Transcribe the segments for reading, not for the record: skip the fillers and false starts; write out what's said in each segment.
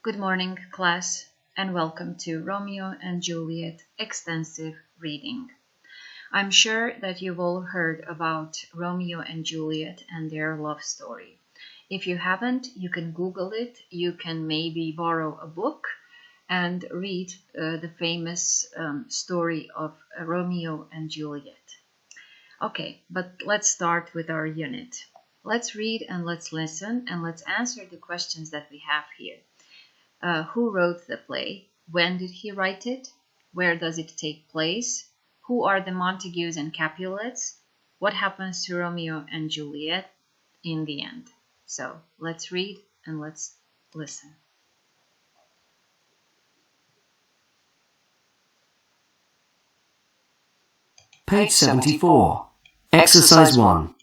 Good morning, class, and welcome to Romeo and Juliet extensive reading. I'm sure that you've all heard about Romeo and Juliet and their love story. If you haven't, you can Google it. You can maybe borrow a book and read the famous story of Romeo and Juliet. Okay, but let's start with our unit. Let's read and let's listen and let's answer the questions that we have here. Who wrote the play? When did he write it? Where does it take place? Who are the Montagues and Capulets? What happens to Romeo and Juliet in the end? So let's read and let's listen. Page 74. Exercise 1.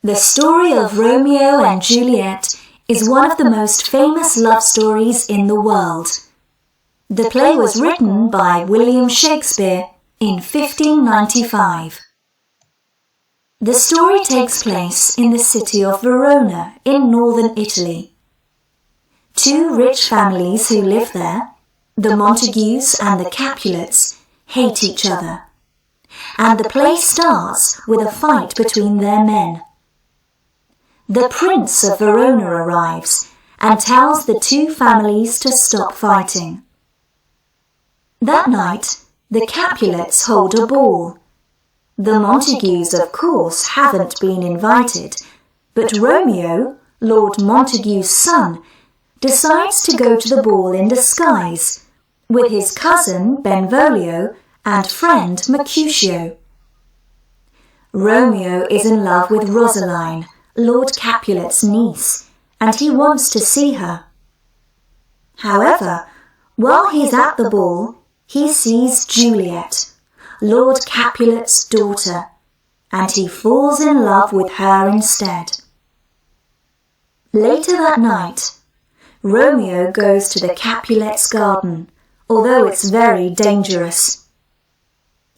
The story of Romeo and Juliet is one of the most famous love stories in the world. The play was written by William Shakespeare in 1595. The story takes place in the city of Verona in northern Italy. Two rich families who live there, the Montagues and the Capulets, hate each other, and the play starts with a fight between their men. The Prince of Verona arrives and tells the two families to stop fighting. That night, the Capulets hold a ball. The Montagues, of course, haven't been invited, but Romeo, Lord Montague's son, decides to go to the ball in disguise with his cousin Benvolio and friend Mercutio. Romeo is in love with Rosaline, Lord Capulet's niece, and he wants to see her. However, while he's at the ball, he sees Juliet, Lord Capulet's daughter, and he falls in love with her instead. Later that night, Romeo goes to the Capulets' garden, although it's very dangerous.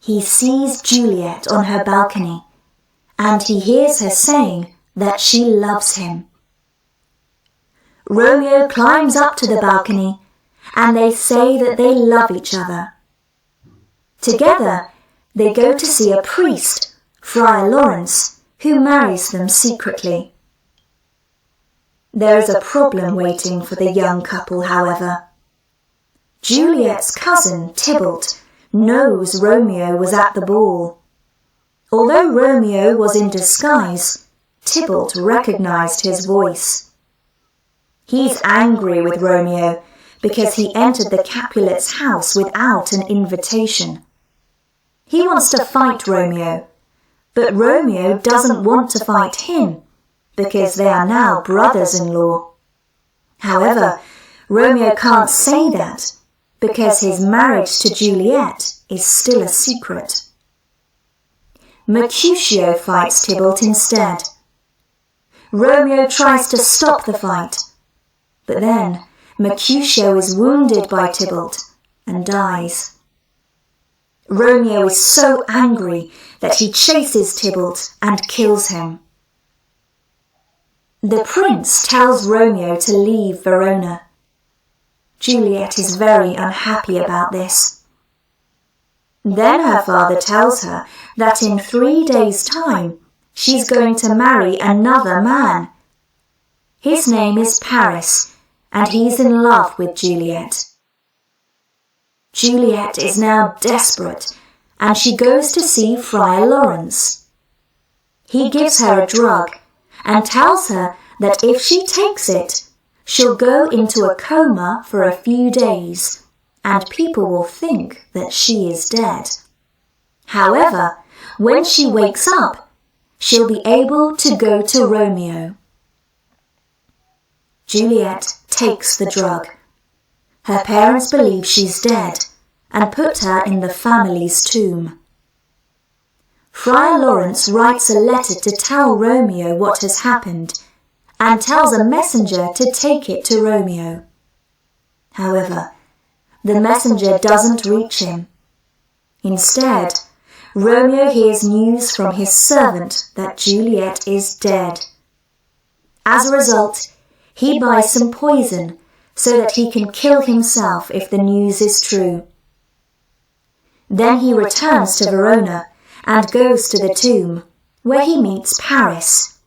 He sees Juliet on her balcony, and he hears her saying that she loves him. Romeo climbs up to the balcony, and they say that they love each other. Together, they go to see a priest, Friar Lawrence, who marries them secretly. There is a problem waiting for the young couple, however. Juliet's cousin, Tybalt, knows Romeo was at the ball. Although Romeo was in disguise, Tybalt recognized his voice. He's angry with Romeo because he entered the Capulets' house without an invitation. He wants to fight Romeo, but Romeo doesn't want to fight him because they are now brothers-in-law. However, Romeo can't say that because his marriage to Juliet is still a secret. Mercutio fights Tybalt instead. Romeo tries to stop the fight, but then Mercutio is wounded by Tybalt and dies. Romeo is so angry that he chases Tybalt and kills him. The prince tells Romeo to leave Verona. Juliet is very unhappy about this. Then her father tells her that in 3 days' time she's going to marry another man. His name is Paris, and he's in love with Juliet. Juliet is now desperate, and she goes to see Friar Lawrence. He gives her a drug and tells her that if she takes it, she'll go into a coma for a few days, and people will think that she is dead. However, when she wakes up, she'll be able to go to Romeo. Juliet takes the drug. Her parents believe she's dead and put her in the family's tomb. Friar Lawrence writes a letter to tell Romeo what has happened and tells a messenger to take it to Romeo. However, the messenger doesn't reach him. Instead, Romeo hears news from his servant that Juliet is dead. As a result, he buys some poison so that he can kill himself if the news is true. Then he returns to Verona and goes to the tomb, where he meets Paris.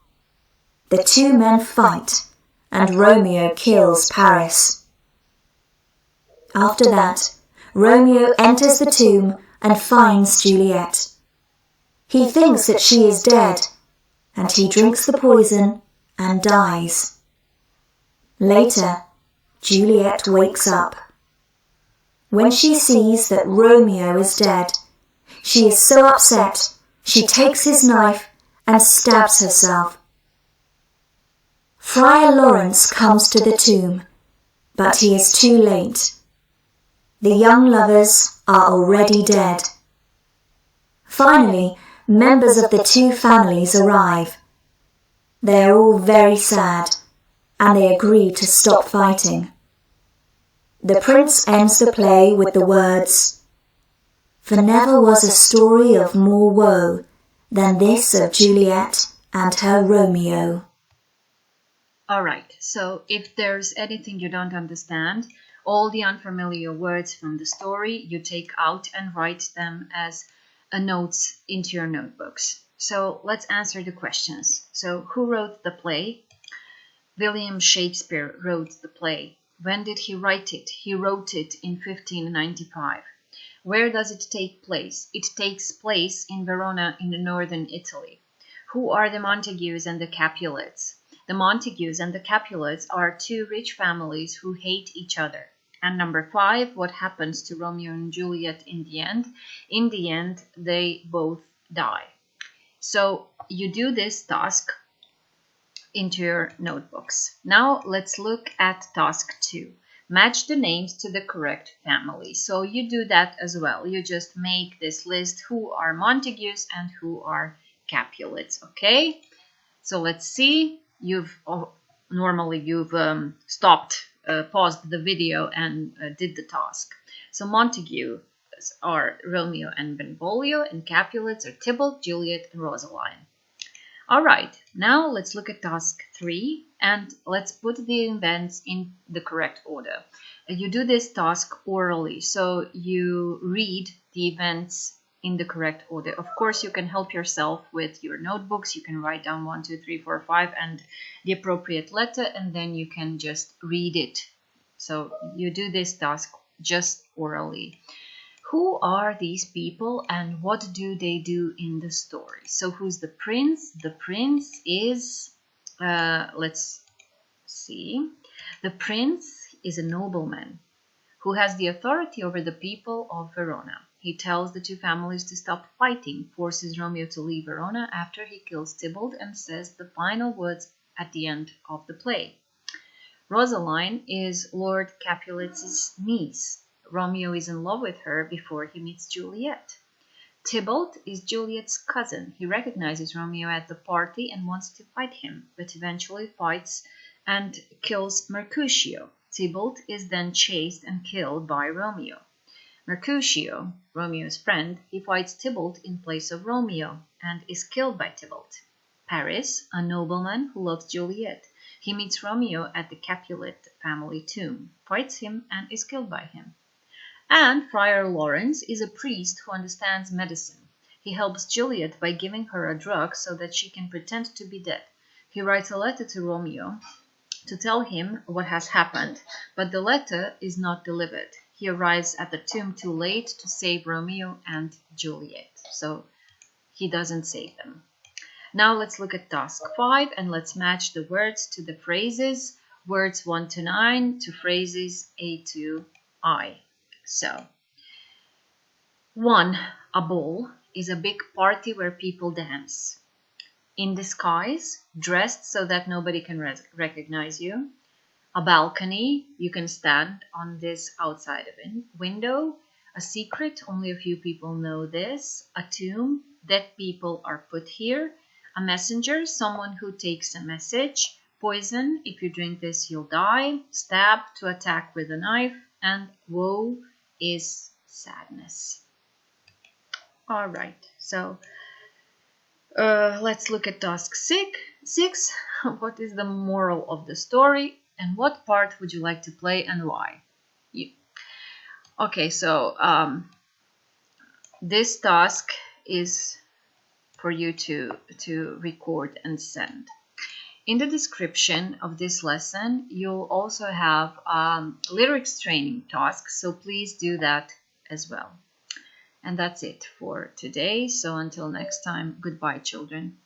The two men fight, and Romeo kills Paris. After that, Romeo enters the tomb and finds Juliet. He thinks that she is dead, and he drinks the poison and dies. Later, Juliet wakes up. When she sees that Romeo is dead, she is so upset she takes his knife and stabs herself. Friar Lawrence comes to the tomb, but he is too late. The young lovers are already dead. Finally, members of the two families arrive. They are all very sad, and they agree to stop fighting. The prince ends the play with the words, "For never was a story of more woe than this of Juliet and her Romeo." Alright, so if there's anything you don't understand, all the unfamiliar words from the story you take out and write them as notes into your notebooks. So let's answer the questions. So who wrote the play? William Shakespeare wrote the play. When did he write it? He wrote it in 1595. Where does it take place? It takes place in Verona in northern Italy. Who are the Montagues and the Capulets? The Montagues and the Capulets are two rich families who hate each other. And number 5, what happens to Romeo and Juliet in the end? In the end, they both die. So you do this task into your notebooks. Now let's look at task 2. Match the names to the correct family. So you do that as well. You just make this list who are Montagues and who are Capulets, okay? So let's see. Normally you've paused the video and did the task. So Montagues are Romeo and Benvolio, and Capulets are Tybalt, Juliet, and Rosaline. All right, now let's look at task 3 and let's put the events in the correct order. You do this task orally, so you read the events in the correct order. Of course, you can help yourself with your notebooks. You can write down 1, 2, 3, 4, 5 and the appropriate letter, and then you can just read it. So you do this task just orally. Who are these people and what do they do in the story? So who's the prince? The prince is, let's see, the prince is a nobleman who has the authority over the people of Verona. He tells the two families to stop fighting, forces Romeo to leave Verona after he kills Tybalt, and says the final words at the end of the play. Rosaline is Lord Capulet's niece. Romeo is in love with her before he meets Juliet. Tybalt is Juliet's cousin. He recognizes Romeo at the party and wants to fight him, but eventually fights and kills Mercutio. Tybalt is then chased and killed by Romeo. Mercutio, Romeo's friend, he fights Tybalt in place of Romeo and is killed by Tybalt. Paris, a nobleman who loves Juliet. He meets Romeo at the Capulet family tomb, fights him and is killed by him. And Friar Lawrence is a priest who understands medicine. He helps Juliet by giving her a drug so that she can pretend to be dead. He writes a letter to Romeo to tell him what has happened, but the letter is not delivered. He arrives at the tomb too late to save Romeo and Juliet, so he doesn't save them. Now let's look at task 5 and let's match the words to the phrases, words 1 to 9 to phrases A to I. So, 1. A ball is a big party where people dance. In disguise, dressed so that nobody can recognize you. A balcony, you can stand on this outside of a window. A secret, only a few people know this. A tomb, dead people are put here. A messenger, someone who takes a message. Poison, if you drink this you'll die. Stab, to attack with a knife. And woe is sadness. All right, so let's look at task 6. What is the moral of the story? and what part would you like to play and why? Okay, so this task is for you to record and send. In the description of this lesson, you'll also have lyrics training tasks, so please do that as well. And that's it for today. So until next time, goodbye, children.